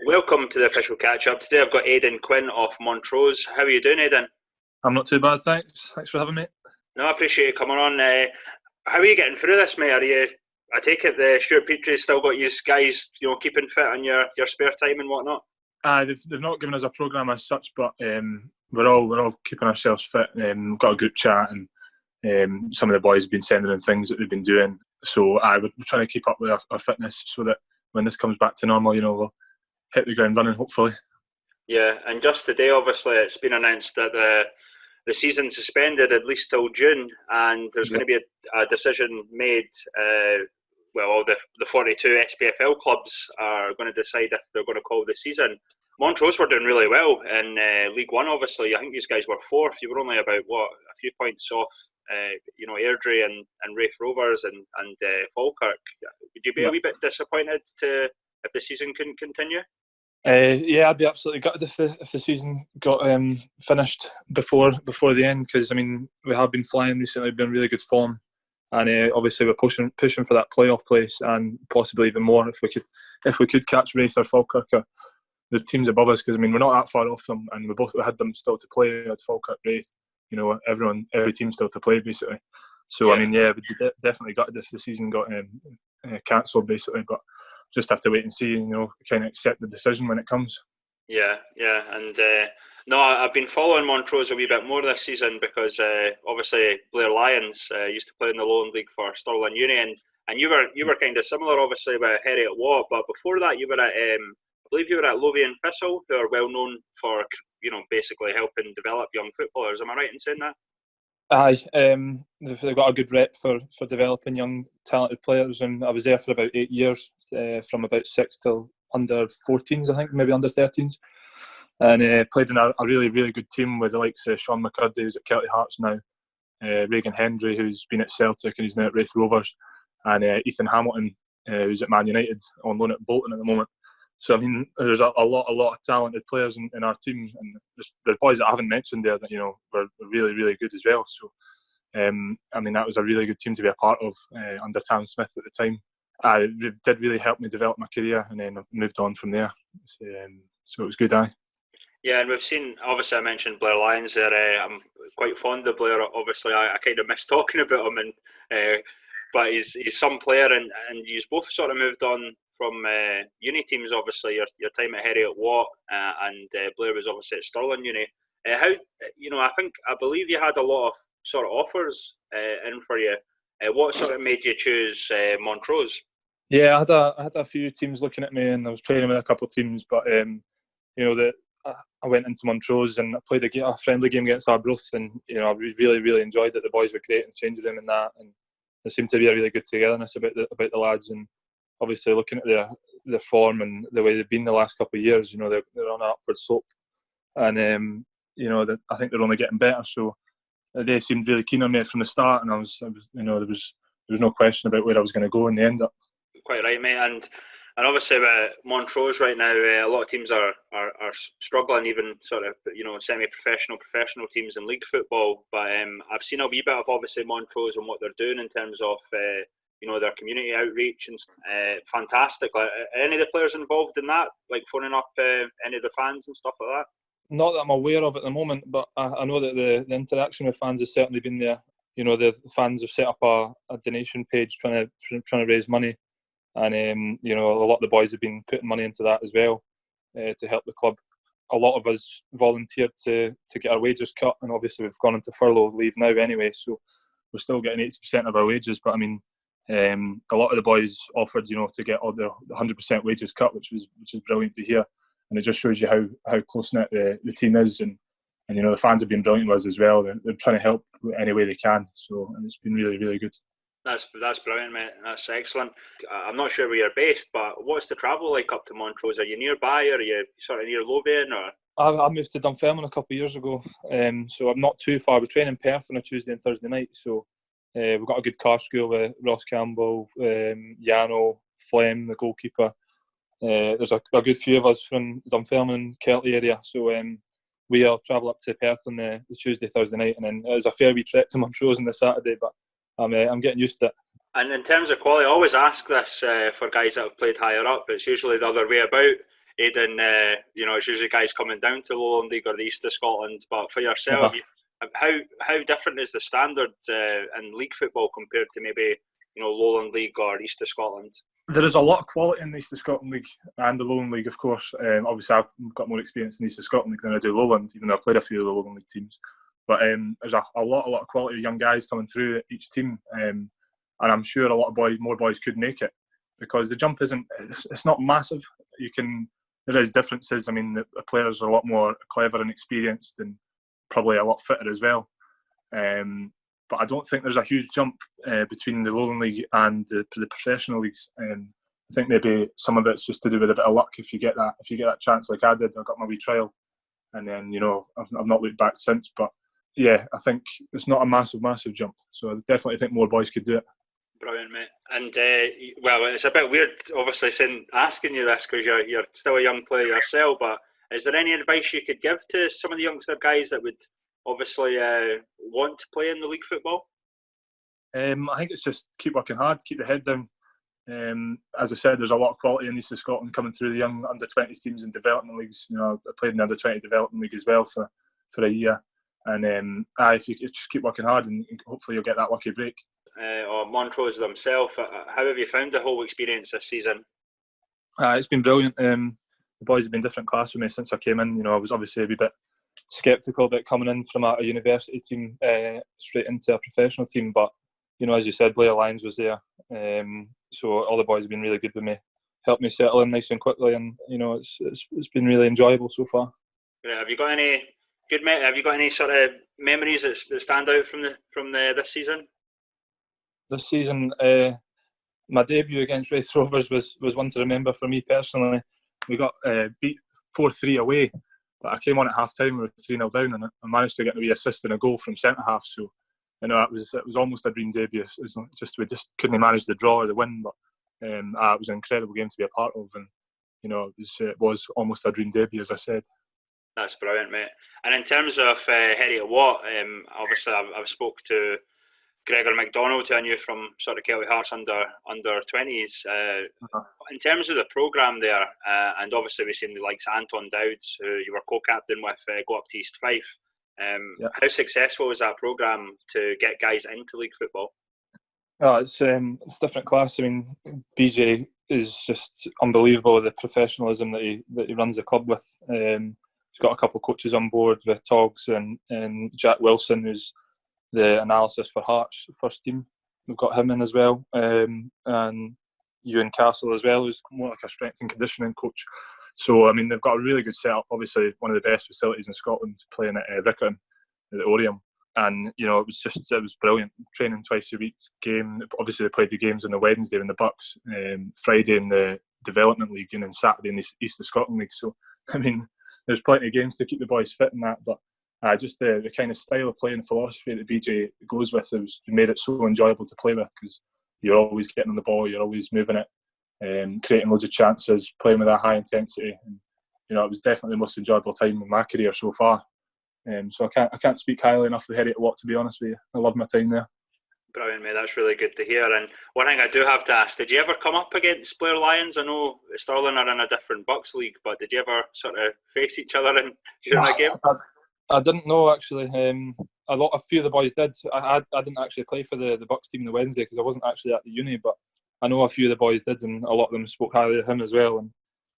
Welcome to the official catch-up. Today I've got Aidan Quinn of Montrose. How are you doing, Aidan? I'm not too bad, thanks. Thanks for having me. No, I appreciate you coming on. How are you getting through this, mate? I take it the Stuart Petrie's still got you guys, keeping fit on your spare time and whatnot? They've not given us a programme as such, but we're all keeping ourselves fit. We've got a group chat, and some of the boys have been sending in things that they've been doing. So we're trying to keep up with our fitness so that when this comes back to normal, we'll hit the ground running, hopefully. Yeah, and just today, obviously, it's been announced that the season's suspended at least till June, and there's going to be a decision made. All the 42 SPFL clubs are going to decide if they're going to call the season. Montrose were doing really well in League One, obviously. I think these guys were fourth. You were only about, a few points off, Airdrie and Raith Rovers and Falkirk. Would you be a wee bit disappointed if the season couldn't continue? Yeah, I'd be absolutely gutted if the season got finished before the end, because we have been flying recently, been in really good form, and obviously we're pushing for that playoff place and possibly even more if we could catch Raith or Falkirk, the teams above us, because we're not that far off them, and we had them still to play. We had Falkirk, Raith, every team still to play basically. So we'd definitely gutted if the season got cancelled basically, but just have to wait and see, kind of accept the decision when it comes. Yeah, and I've been following Montrose a wee bit more this season because obviously Blair Lions used to play in the Lowland League for Stirling Uni, and you were kind of similar, obviously, with Heriot Watt, but before that you were at I believe you were at Lothian Thistle, who are well known for basically helping develop young footballers. Am I right in saying that? Aye, they've got a good rep for developing young talented players, and I was there for about 8 years, from about 6 till under 14s, I think, maybe under 13s, and played in a really, really good team with the likes of Sean McCurdy, who's at Kelty Hearts now, Regan Hendry, who's been at Celtic and he's now at Raith Rovers, and Ethan Hamilton, who's at Man United on loan at Bolton at the moment. So there's a lot of talented players in our team, and there's boys that I haven't mentioned there that were really, really good as well. So that was a really good team to be a part of under Tam Smith at the time. It did really help me develop my career, and then I've moved on from there. So it was good. Yeah, and we've seen, obviously I mentioned Blair Lions there. I'm quite fond of Blair. Obviously I kind of miss talking about him, but he's some player, and you've both sort of moved on from uni teams, obviously your time at Heriot Watt, and Blair was obviously at Stirling Uni. I believe you had a lot of sort of offers in for you. What sort of made you choose Montrose? Yeah, I had a few teams looking at me, and I was training with a couple of teams, but I went into Montrose and I played a friendly game against Arbroath, and I really, really enjoyed it. The boys were great in the change room and that, and there seemed to be a really good togetherness about the lads, and obviously looking at their form and the way they've been the last couple of years, they're on an upward slope, and I think they're only getting better. So they seemed really keen on me from the start, and I was there was no question about where I was going to go in the end up. Quite right, mate. And obviously with Montrose right now, a lot of teams are struggling, even sort of semi-professional, professional teams in league football. But I've seen a wee bit of obviously Montrose and what they're doing in terms of their community outreach, and fantastic. Like, any of the players involved in that, like phoning up any of the fans and stuff like that? Not that I'm aware of at the moment, but I know that the interaction with fans has certainly been there. The fans have set up a donation page trying to raise money, and a lot of the boys have been putting money into that as well to help the club. A lot of us volunteered to get our wages cut, and obviously we've gone into furlough leave now anyway, so we're still getting 80% of our wages. But a lot of the boys offered, to get all their 100% wages cut, which is brilliant to hear, and it just shows you how close knit the team is, and the fans have been brilliant with us as well. They're trying to help any way they can, so it's been really, really good. That's brilliant, mate. That's excellent. I'm not sure where you're based, but what's the travel like up to Montrose? Are you nearby, or are you sort of near Lothian? Or I moved to Dunfermline a couple of years ago, so I'm not too far. We train in Perth on a Tuesday and Thursday night, so we've got a good car school with Ross Campbell, Yano, Flem, the goalkeeper. There's a good few of us from Dunfermline, Kelty area, so we all travel up to Perth on the Tuesday, Thursday night, and then it was a fair wee trek to Montrose on the Saturday, but I'm getting used to it. And in terms of quality, I always ask this for guys that have played higher up. It's usually the other way about. Aidan, it's usually guys coming down to Lowland League or the East of Scotland. But for yourself, Uh-huh. how different is the standard in league football compared to maybe Lowland League or East of Scotland? There is a lot of quality in the East of Scotland League and the Lowland League, of course. Obviously, I've got more experience in the East of Scotland League than I do Lowland, even though I've played a few of the Lowland League teams. But there's a lot of quality of young guys coming through each team, and I'm sure a lot of more boys could make it, because the jump it's not massive. There is differences. I mean, the players are a lot more clever and experienced, and probably a lot fitter as well. But I don't think there's a huge jump between the Lowland League and the professional leagues. I think maybe some of it's just to do with a bit of luck. If you get that chance like I did, I got my wee trial, and then I've not looked back since. But yeah, I think it's not a massive jump. So I definitely think more boys could do it. Brilliant, mate. And it's a bit weird, obviously, asking you this because you're still a young player yourself. But is there any advice you could give to some of the youngster guys that would obviously want to play in the league football? I think it's just keep working hard, keep the head down. As I said, there's a lot of quality in East of Scotland coming through the young under-20s teams and development leagues. I played in the under-20 development league as well for a year. And if you just keep working hard, and hopefully you'll get that lucky break. Or Montrose themselves, how have you found the whole experience this season? It's been brilliant. The boys have been different class with me since I came in. I was obviously a wee bit sceptical about coming in from a university team straight into a professional team, but as you said, Blair Lyons was there, so all the boys have been really good with me, helped me settle in nice and quickly, and it's been really enjoyable so far. Yeah, have you got any sort of memories that stand out from this season? This season, my debut against Wraith Rovers was one to remember for me personally. We got beat 4-3 away, but I came on at half time. We were 3-0 down, and I managed to get a wee assist and a goal from centre half. So it was almost a dream debut. We just couldn't manage the draw or the win, but it was an incredible game to be a part of, and it was almost a dream debut, as I said. That's brilliant, mate. And in terms of Heriot Watt, obviously I've spoke to Gregor McDonald, who I knew from sort of Kelty Hearts under 20s. In terms of the programme there, and obviously we've seen the likes of Anton Dowds, who you were co-captain with, go up to East Fife. How successful was that programme to get guys into league football? Oh, it's different class. I mean, BJ is just unbelievable, the professionalism that he runs the club with. He's got a couple of coaches on board with Togs and Jack Wilson, who's the analysis for Hearts first team. We've got him in as well, and Ewan Castle as well, who's more like a strength and conditioning coach. So I mean, they've got a really good setup. Obviously, one of the best facilities in Scotland, playing at Rickham, at the Oriam, and it was brilliant. Training twice a week, game. Obviously, they played the games on the Wednesday in the Bucks, Friday in the Development League, and then Saturday in the East of Scotland League. So I mean, there's plenty of games to keep the boys fit in that, but. Just the kind of style of playing philosophy that BJ goes with has made it so enjoyable to play with, because you're always getting on the ball, you're always moving it, creating loads of chances, playing with that high intensity. And it was definitely the most enjoyable time in my career so far. So I can't speak highly enough of Heriot Watt, to be honest with you. I love my time there. Brilliant, mate. That's really good to hear. And one thing I do have to ask, did you ever come up against Blair Lions? I know Stirling are in a different Bucks league, but did you ever sort of face each other during a game? I didn't know, actually. A few of the boys did. I didn't actually play for the Bucks team on the Wednesday because I wasn't actually at the uni, but I know a few of the boys did, and a lot of them spoke highly of him as well. And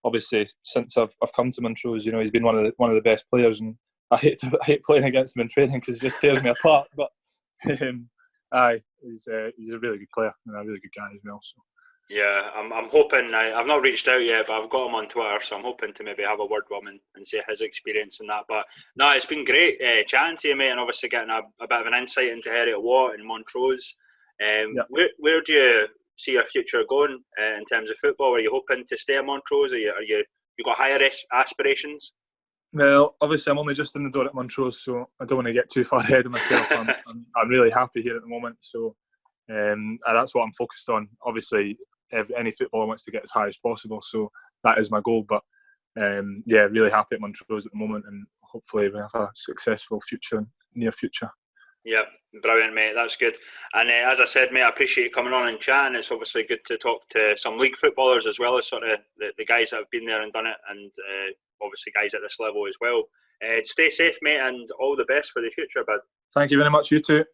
obviously, since I've come to Montrose, he's been one of the best players, and I hate playing against him in training because he just tears me apart. But he's a really good player and a really good guy as well. So. Yeah, I'm hoping. I've not reached out yet, but I've got him on Twitter, so I'm hoping to maybe have a word with him and see his experience in that. But no, it's been great chatting to you, mate, and obviously getting a bit of an insight into Heriot Watt and Montrose. Where do you see your future going in terms of football? Are you hoping to stay at Montrose? You got higher aspirations? Well, obviously I'm only just in the door at Montrose, so I don't want to get too far ahead of myself. I'm really happy here at the moment, so and that's what I'm focused on. Obviously, any footballer wants to get as high as possible, so that is my goal. But really happy at Montrose at the moment, and hopefully we have a successful near future. Yeah, brilliant, mate. That's good. And as I said, mate, I appreciate you coming on and chatting. It's obviously good to talk to some league footballers as well as sort of the guys that have been there and done it, and obviously guys at this level as well. Stay safe, mate, and all the best for the future, bud. Thank you very much, you too.